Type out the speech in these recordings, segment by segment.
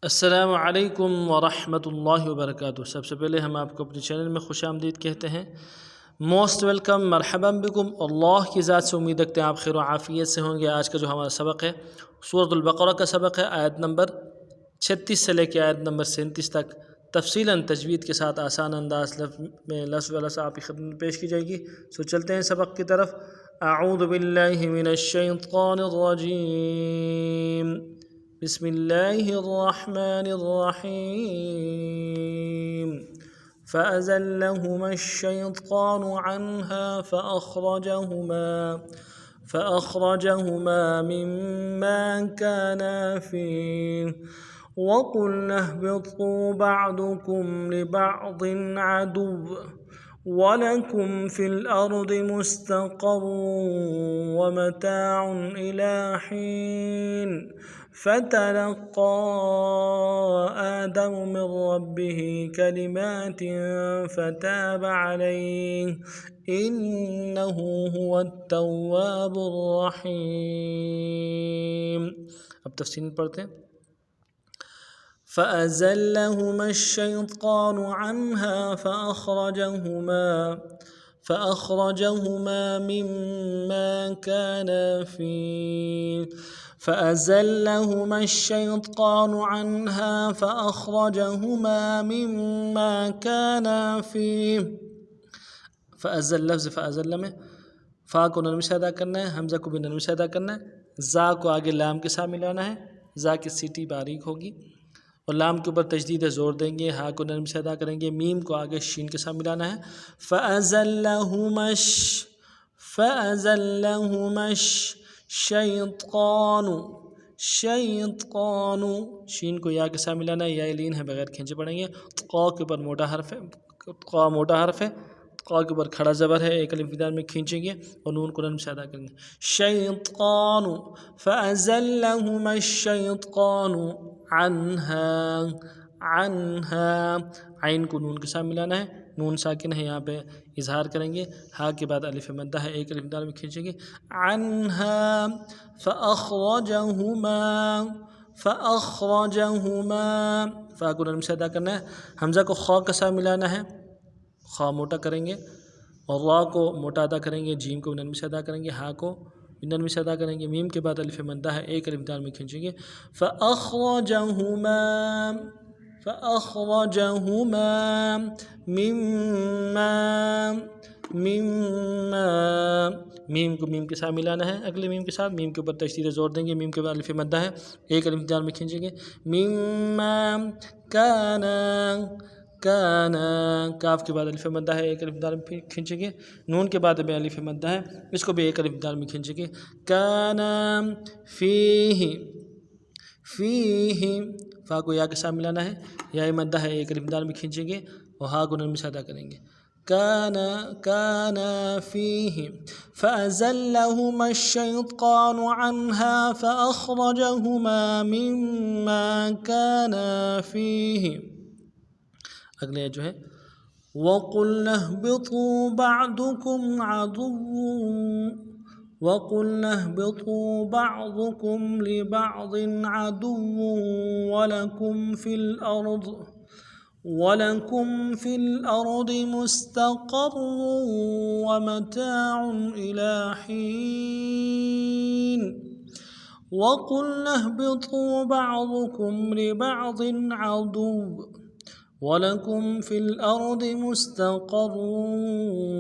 السلام علیکم ورحمۃ اللہ وبرکاتہ۔ سب سے پہلے ہم آپ کو اپنے چینل میں خوش آمدید کہتے ہیں۔ موسٹ ویلکم، مرحبا بکم۔ اللہ کی ذات سے امید رکھتے ہیں آپ خیر و عافیت سے ہوں گے۔ آج کا جو ہمارا سبق ہے سورۃ البقرہ کا سبق ہے، آیت نمبر 36 سے لے کے آیت نمبر 37 تک تفصیلاً تجوید کے ساتھ آسان انداز میں لفظ لفظ آپ کی خدمت میں پیش کی جائے گی۔ چلتے ہیں سبق کی طرف۔ اعوذ باللہ من الشیطان الرجیم، بسم اللہ الرحمن الرحیم۔ فأزلهما الشیطان عنها فأخرجهما مما كانا فيه وقلنا اهبطوا بعضكم لبعض عدو ولكم في الأرض مستقر ومتاع إلى حين فتلقى آدم من ربه كلمات فتاب عليه إنه هو التواب الرحيم۔ اب تفصیل پڑھتے ہیں۔ فأزلهما الشيطان عنها فأخرجهما مما كانا فيه فأزلهما الشيطان عنها فأخرجهما مما كانا فيه۔ فأزل لفظ فأزل میں فا کو نرمی سے ادا کرنا ہے، حمزہ کو بھی نرمی سے ادا کرنا ہے، زا کو آگے لام کے ساتھ ملانا ہے، زا کی سیٹی باریک ہوگی اور لام کے اوپر تشدید زور دیں گے، ہا کو نرمی سے ادا کریں گے، میم کو آگے شین کے ساتھ ملانا ہے۔ فأزلهما الشیطان، شین کو یا کے ساتھ ملانا ہے، یا لین ہے بغیر کھینچے پڑیں گے۔ قا کے اوپر موٹا حرف ہے، قا موٹا حرف ہے، قا کے اوپر کھڑا زبر ہے، ایک الف بدار میں کھینچیں گے اور نون کو نرم سے ادا کریں گے۔ شیطان، فأزلهما الشیطان عنها، عین کو نون کے ساتھ ملانا ہے، نون ساکن ہے یہاں پہ اظہار کریں گے، ہا کے بعد الف مدہ ہے، ایک الف دال میں کھینچیں گے۔ عنها فأخرجهما، فا کو نرم سے ادا کرنا ہے، حمزہ کو خا کے ساتھ ملانا ہے، خا موٹا کریں گے اور را کو موٹا ادا کریں گے، جیم کو نرم سے ادا کریں گے، ہا کو نرمی سے ادا کریں گے، میم کے بعد الف مدہ ہے، ایک الف دال میں کھینچیں گے۔ فأخرجهما مما، میم کو میم کے ساتھ ملانا ہے، اگلے میم کے ساتھ، میم کے اوپر تشدید زور دیں گے، میم کے بعد الف مدہ ہے، ایک الف دال میں کھینچیں گے۔ مما کانا، کاف کے بعد الف مدہ ہے، ایک الف دال میں کھینچیں گے، نون کے بعد بھی الف مدہ ہے، اس کو بھی ایک الف دال میں کھینچیں گے۔ کانا فیہ، فا کو یا کے ساتھ ملانا ہے، یا مدہ ہے، ایک الف دال میں کھینچیں گے اور ہا کو نرمی سے ادا کریں گے۔ کانا فیہ فأزلهما الشیطان عنها فأخرجهما مما كانا فیہ۔ اگلے جو ہے وَقُلْنَا اهْبِطُوا بَعْضُكُمْ لِبَعْضٍ عَدُوٌّ وَلَكُمْ فِي الْأَرْضِ مُسْتَقَرٌّ وَمَتَاعٌ إِلَى حِينٍ وَقُلْنَا اهْبِطُوا بَعْضُكُمْ لِبَعْضٍ عَدُوٌّ وَلَكُمْ فِي الْأَرْضِ مُسْتَقَرٌّ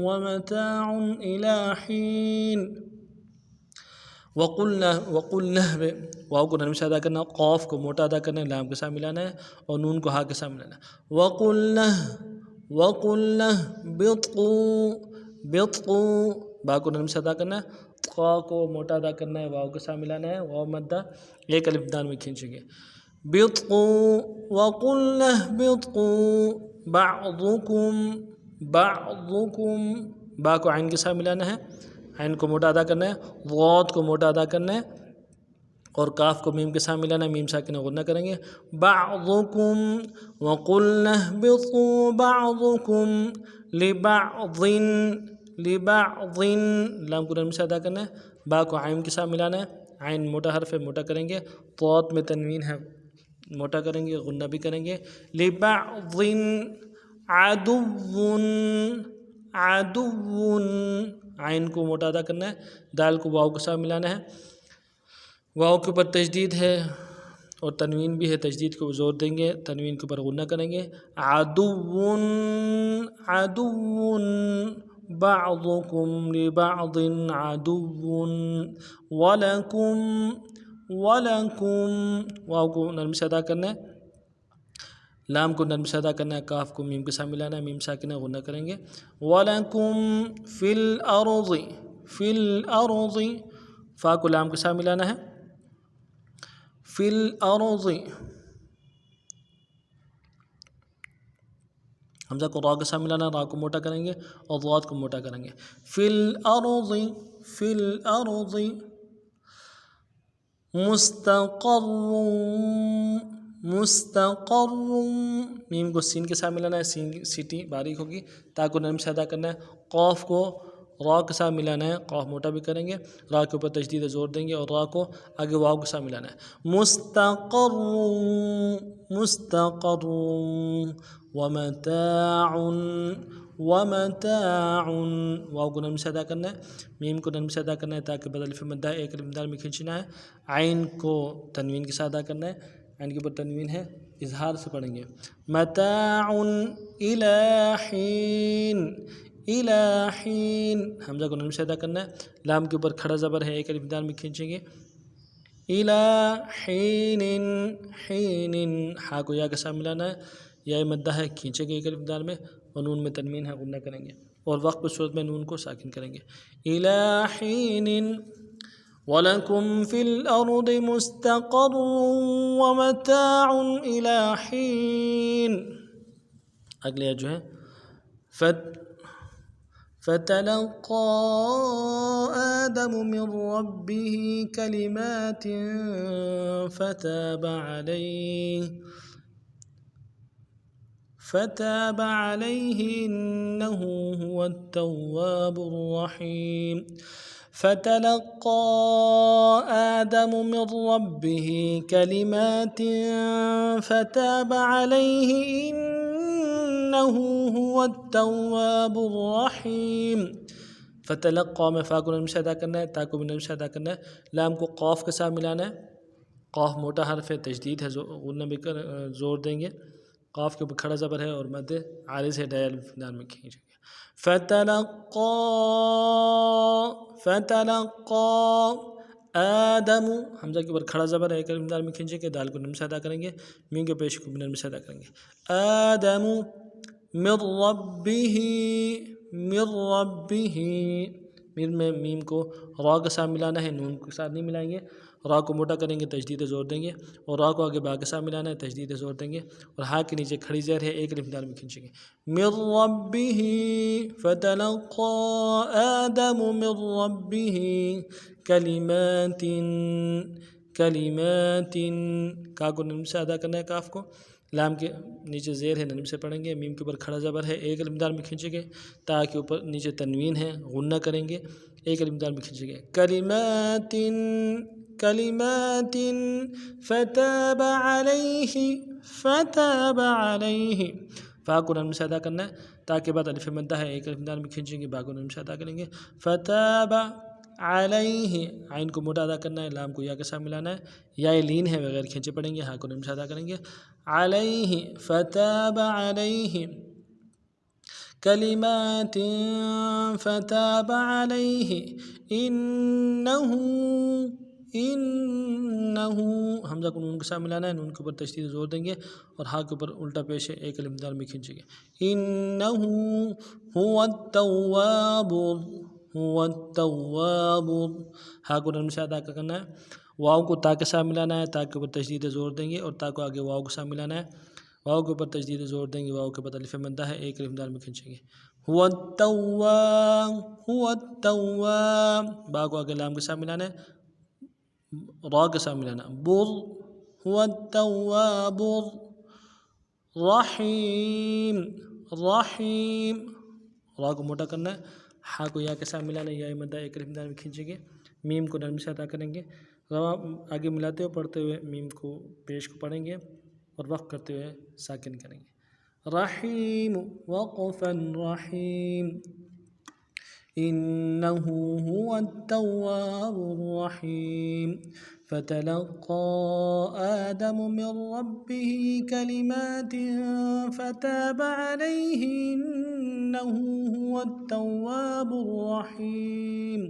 وَمَتَاعٌ إِلَى حِينٍ۔ وَقُلْنَا، واو کو نرم سے ادا کرنا، قاف کو موٹا ادا کرنا ہے، لام کے ساتھ ملانا ہے اور نون کو ہا کے ساتھ ملانا ہے۔ وَقُلْنَا بِطْقُوا، با کو نرم سے ادا کرنا ہے، قا کو موٹا ادا کرنا ہے، واو کے ساتھ ملانا ہے، واو مدہ ایک الف دال میں کھینچیں گے۔ وَقُلْنَا اهْبِطُوا بعضكم، با کو عین کے ساتھ ملانا ہے، عین کو موٹا ادا کرنا ہے، ضاد کو موٹا ادا کرنا ہے اور کاف کو میم کے ساتھ ملانا ہے، میم ساکن غنہ کریں گے۔ بعضکم، وقلنا اهبطوا بعضکم لبعض، لام کو نرم سے ادا کرنا ہے، با کو عین کے ساتھ ملانا ہے، عین موٹا حرف ہے، موٹا کریں گے، طاعت میں تنوین ہے موٹا کریں گے، غنہ بھی کریں گے. لبعض عدو عدو، عین کو موٹا ادا کرنا ہے، دال کو واو کے ساتھ ملانا ہے. واو کے اوپر تشدید ہے اور تنوین بھی ہے، تشدید کو زور دیں گے، تنوین کے اوپر غنہ کریں گے. عدو عدو بعضکم لبعض عدو ولکم ولکم، واو کو نرم سے ادا کرنا ہے، لام کو نرم سے ادا کرنا ہے، کاف کو میم کے ساتھ ملانا ہے، میم ساکنہ غنہ کریں گے. وَلَكُمْ فِي الْأَرْضِ فِي الْأَرْضِ، فا کو لام کے ساتھ ملانا ہے، فِي الْأَرْضِ، حمزہ کو را کے ساتھ ملانا ہے، را کو موٹا کریں گے اور ضاد کو موٹا کریں گے. فِي الْأَرْضِ فِي الْأَرْضِ مستقر مستقر، میم کو سین کے ساتھ ملانا ہے، سین سیٹی باریک ہوگی، تا کو نرم سے ادا کرنا ہے. قاف کو را کے ساتھ ملانا ہے، قاف موٹا بھی کریں گے، را کے اوپر تشدید زور دیں گے اور را کو آگے واو کے ساتھ ملانا ہے. مستقر مستقر ومتاع ومتاع، واو کو نرم سے ادا کرنا ہے، میم کو نرم سے ادا کرنا ہے تاکہ بدل الف مدہ ایک الف دال میں کھینچنا ہے. عین کو تنوین کے ساتھ ادا کرنا ہے، عین کے اوپر تنوین ہے، اظہار سے پڑھیں گے. متاع الی حین الی حین، حمزہ کو نرم سے ادا کرنا ہے، لام کے اوپر کھڑا زبر ہے، ایک الف دال میں کھینچیں گے. الی حین حین، ہا کو یا کے ساتھ ملانا ہے، یا مدہ ہے، کھینچیں گے ایک الف دال میں، اور نون میں تنوین ہے، غنہ کریں گے، اور وقت پر صورت میں نون کو ساکن کریں گے. الی حین وَلَكُمْ فِي الْأَرْضِ مُسْتَقَرٌّ وَمَتَاعٌ إِلَىٰ حِينٍ. اگلے جو ہے فَتَلَقَّىٰ آدَمُ مِن رَّبِّهِ كَلِمَاتٍ فتاب عليه إنه هو التواب الرحيم. فتلقى آدم من ربه كلمات فتاب عليه إنه هو التواب الرحيم. فتلقى میں فا کو نرم سے ادا کرنا ہے، تا کو بھی نرم سے ادا کرنا ہے، لام کو قاف کے ساتھ ملانا ہے، قاف موٹا حرف ہے، تشدید ہے، غنہ بھی کر زور دیں گے، قاف کے اوپر کھڑا زبر ہے اور مد عارض ہے، ڈائل دال میں کھینچیں گے. فتلقى آدم، حمزہ کے اوپر کھڑا زبر ہے، ایک الف دال میں کھینچیں گے، دال کو نرم سے ادا کریں گے، میم کے پیش کو بھی نرم سے ادا کریں گے. آدم من ربه میم کو را کے ساتھ ملانا ہے، نون کے ساتھ نہیں ملائیں گے، را کو موٹا کریں گے، تشدید زور دیں گے، اور را کو آگے با کے ساتھ ملانا ہے، تشدید زور دیں گے، اور ہا کے نیچے کھڑی زیر ہے، ایک الف دال میں کھینچیں گے. من ربه فتلقى آدم من ربه کلمات کلمات، کا کو نرم سے ادا کرنا ہے، کاف کو، لام کے نیچے زیر ہے، نرم سے پڑھیں گے، میم کے اوپر کھڑا زبر ہے، ایک الف دال میں کھینچیں گے، تا کے اوپر نیچے تنوین ہے، غنہ کریں گے، ایک الف دال میں کھینچیں گے. کلمات کلمات فتاب علیہ فتاب علیہ، فا کو نرم سے ادا کرنا ہے، تاکہ بعد الف مدہ ہے، ایک الف دال میں کھینچیں گے، با کو نرم سے ادا کریں گے. فتاب علیہ، عین کو موٹا ادا کرنا ہے، لام کو یا کے ساتھ ملانا ہے، یا لین ہے، بغیر کھینچے پڑیں گے، ہا کو نرم سے ادا کریں گے. علیہ فتاب علیہ کلمات فتاب علیہ انہ، حمزہ کو نون کے ساتھ ملانا ہے، نون کے اوپر تشدید زور دیں گے، اور ہا کے اوپر الٹا پیش ہے، ایک الف دال میں کھینچیں گے. انہ هو التواب هو التواب، ہا کو نرم سے ادا کرنا ہے، واو کو تا کے ساتھ ملانا ہے، تا کے اوپر تشدید زور دیں گے، اور تا کو آگے واو کے ساتھ ملانا ہے، واو کے اوپر تشدید زور دیں گے، واو کے بعد الف مدہ ہے، ایک الف دال میں کھینچیں گے. هو التواب هو التواب، با کو آگے لام کے ساتھ ملانا ہے، را کے ساتھ ملانا، بر هو التواب الرحیم رحیم، را کو موٹا کرنا ہے، ہا کو یا کے ساتھ ملانا ہے، یا مدہ ایک الف دال میں کھینچیں گے، میم کو نرم سے ادا کریں گے، آگے ملاتے ہوئے پڑھتے ہوئے میم کو پیش کو پڑھیں گے. اور وقف کرتے ہوئے ساکن کریں گے. رحیم وقفا رحیم إنه هو التواب الرحيم فتلقى آدم من ربه كلمات فتاب عليه إنه هو التواب الرحيم.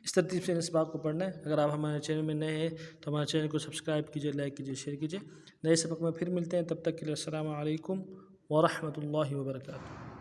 اس ترتیب سے اس بات کو پڑھنا ہے. اگر آپ ہمارے چینل میں نئے ہیں تو ہمارے چینل کو سبسکرائب کیجئے، لائک کیجئے، شیئر کیجئے. نئے سبق میں پھر ملتے ہیں، تب تک کے لیے السلام علیکم ورحمۃ اللہ وبرکاتہ.